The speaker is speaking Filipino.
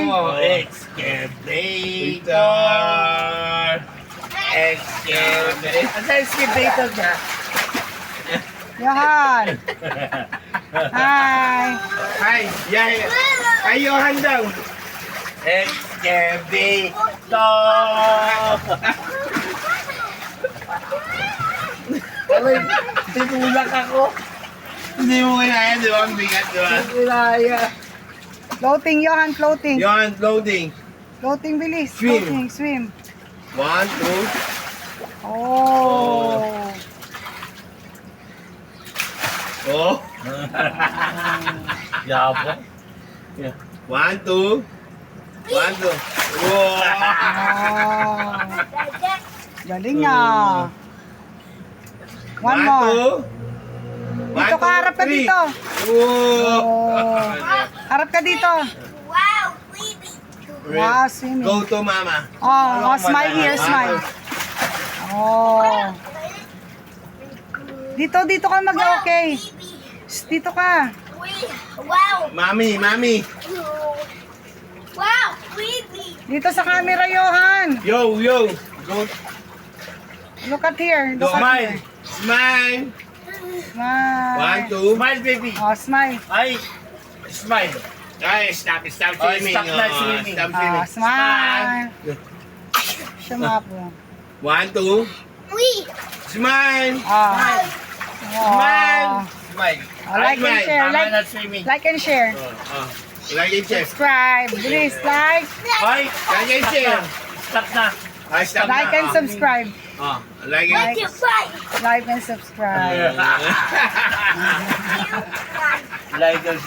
Smile. Excavator. Excavator. Ang excavator niya. Johan. Hi. Hi. Yeah. Hi, Johan daw. Excavator. Aray, tinulak ako. Hindi mo kinaya, di ba? Ang bigat, di ba? Kinaya. Floating, Johan, floating. Johan, loading. Floating, bilis. Swim. Floating, swim. 1, 2. Oh. Oh. Yabo. 1, 2. 1, 2. Wow. Oh. Galing niya. One 1, more. 2. Dito ka, harap ka dito. Wow. Oh. Harap ka dito. Wow, baby. Wow, swimming. Go to mama. Oh, smile here, smile. Oh. Dito ka mag-okay. Shh, dito ka. Wow. Mami, mami. Wow, baby. Dito sa camera, Johan. Yo, yo. Go. Look at here. Look at Smile. here. Smile. Smile. 1, 2. Smile, baby. Oh, smile. Ay, smile. Ay, stop swimming. stop na swimming. Stop Ah, swimming. smile. Siya mga po. 1, 2. Smile. Ah. Smile. Oh. Smile. Oh, like and share. Tama Like, na swimming. like and share. Oh. Like and share. Subscribe. Please like. Ay, Like and share. stop na. Ay, stop Like na. and subscribe. Oh, like and Like, like and subscribe. Like and